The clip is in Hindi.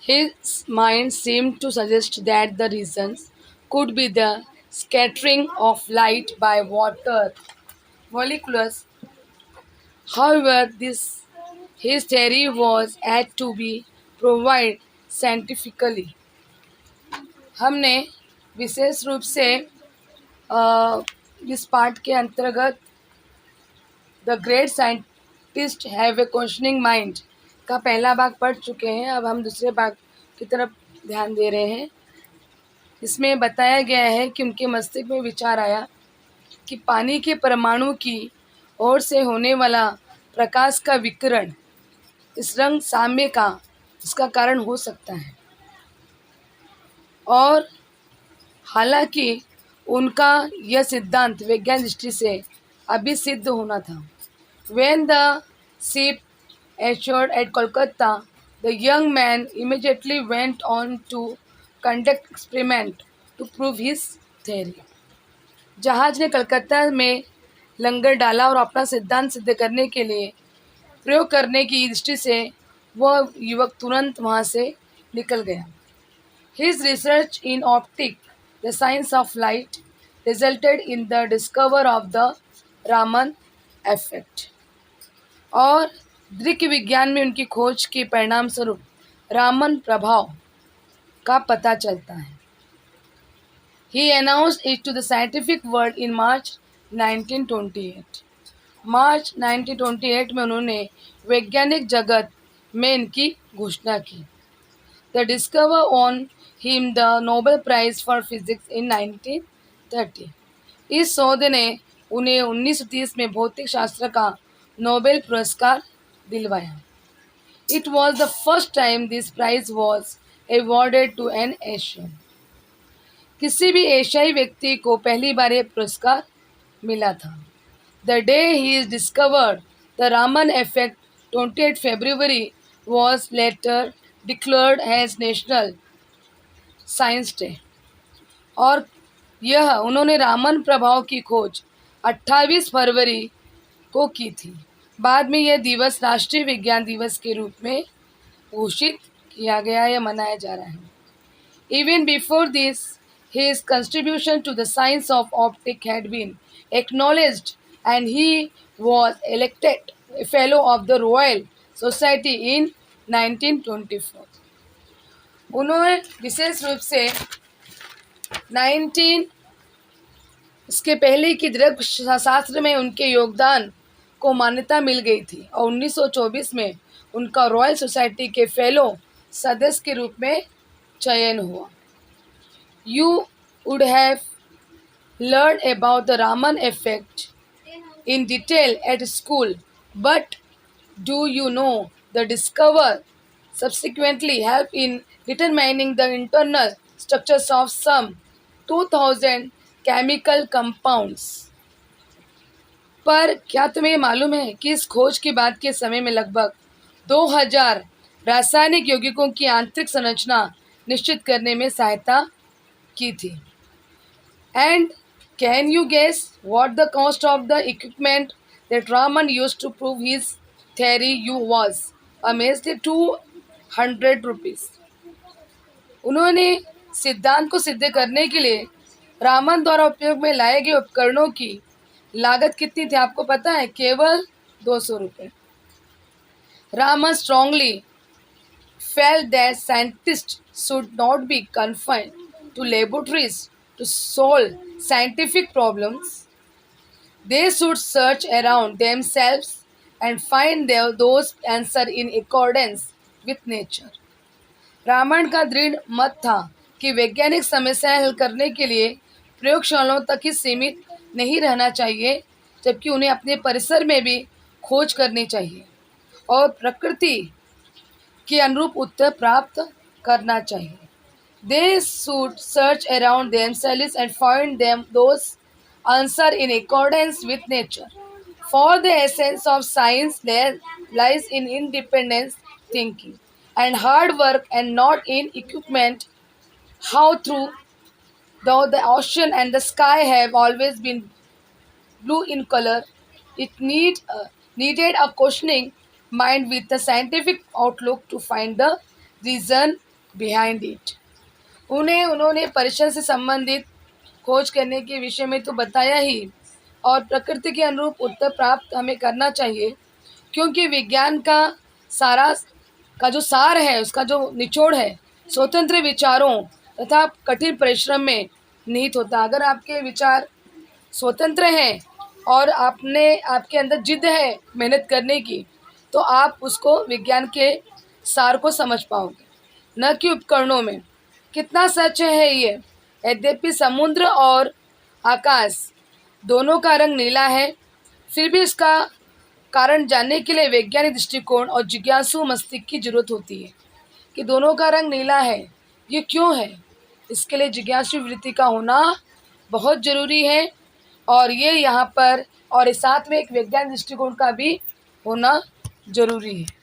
His mind seemed to suggest that the reasons could be the scattering of light by water molecules. However, this his theory was had to be proved scientifically. हमने विशेष रूप से अ, इस पाठ के अंतर्गत the great scientist have a questioning mind का पहला भाग पढ़ चुके हैं। अब हम दूसरे भाग की तरफ ध्यान दे रहे हैं। इसमें बताया गया है कि उनके मस्तिष्क में विचार आया कि पानी के परमाणु की ओर से होने वाला प्रकाश का विकिरण इस रंग साम्य का इसका कारण हो सकता है, और हालांकि उनका यह सिद्धांत वैज्ञानिक दृष्टि से अभी सिद्ध होना था। When the ship anchored at Kolkata, the young man immediately went on to conduct experiment to prove his theory. जहाज ने कलकत्ता में लंगर डाला और अपना सिद्धांत सिद्ध करने के लिए प्रयोग करने की दृष्टि से वह युवक तुरंत वहाँ से निकल गया। His research in optics, the science of light, resulted in the discovery of the Raman effect. और दृश्य विज्ञान में उनकी खोज के परिणाम स्वरूप रामन प्रभाव का पता चलता है। He announced it to the scientific world in March 1928. मार्च 1928 में उन्होंने वैज्ञानिक जगत में इनकी घोषणा की। The discover on him the Nobel Prize for Physics in 1930. इस शोध ने उन्हें 1930 में भौतिक शास्त्र का नोबेल पुरस्कार दिलवाया। It was the first time this prize was awarded to an Asian. किसी भी एशियाई व्यक्ति को पहली बार यह पुरस्कार मिला था। The day he is discovered the Raman effect, 28 February, was later declared as National Science Day. और यह उन्होंने रामन प्रभाव की खोज 28 फरवरी को की थी। बाद में यह दिवस राष्ट्रीय विज्ञान दिवस के रूप में घोषित किया गया या मनाया जा रहा है। Even before this, his contribution to the science of optics had been acknowledged, and he was elected a fellow of the Royal Society in 1924. उन्होंने विशेष रूप से 19 इसके पहले की दृश्य शास्त्र में उनके योगदान को मान्यता मिल गई थी और 1924 में उनका रॉयल सोसाइटी के फेलो सदस्य के रूप में चयन हुआ। You would have learned about the Raman effect in detail at school, but do you know the discover subsequently helped in determining the internal structures of some 2000 chemical compounds? पर क्या तुम्हें मालूम है कि इस खोज के बाद के समय में लगभग 2000 रासायनिक यौगिकों की आंतरिक संरचना निश्चित करने में सहायता की थी। And can you guess what the cost of the equipment that Raman used to prove his theory? You was amazed. 200 rupees. उन्होंने सिद्धांत को सिद्ध करने के लिए रामन द्वारा उपयोग में लाए गए उपकरणों की लागत कितनी थी आपको पता है? केवल 200 रुपये। Raman strongly felt that scientists should not be confined to laboratories to solve scientific problems. They should search around themselves and find those answers in accordance with nature. Raman का दृढ़ मत था कि वैज्ञानिक समस्याएं हल करने के लिए प्रयोगशालाओं तक ही सीमित नहीं रहना चाहिए, जबकि उन्हें अपने परिसर में भी खोज करनी चाहिए और प्रकृति के अनुरूप उत्तर प्राप्त करना चाहिए। They should search around themselves and find those answers in accordance with nature. For the essence of science lies in independent thinking and hard work, and not in equipment. How true! Though the ocean and the sky have always been blue in color, it needed a questioning mind with a scientific outlook to find the reason behind it. उन्होंने परिसर से संबंधित खोज करने के विषय में तो बताया ही, और प्रकृति के अनुरूप उत्तर प्राप्त हमें करना चाहिए, क्योंकि विज्ञान का सारा का जो सार है, उसका जो निचोड़ है, स्वतंत्र विचारों तथा कठिन परिश्रम में निहित होता है। अगर आपके विचार स्वतंत्र हैं और आपके अंदर जिद है मेहनत करने की, तो आप उसको विज्ञान के सार को समझ पाओगे, न कि उपकरणों में। कितना सच है ये। यद्यपि समुद्र और आकाश दोनों का रंग नीला है, फिर भी इसका कारण जानने के लिए वैज्ञानिक दृष्टिकोण और जिज्ञासु मस्तिष्क की जरूरत होती है कि दोनों का रंग नीला है, ये क्यों है। इसके लिए जिज्ञासु वृत्ति का होना बहुत ज़रूरी है, और ये यहाँ पर और साथ में एक वैज्ञानिक दृष्टिकोण का भी होना ज़रूरी है।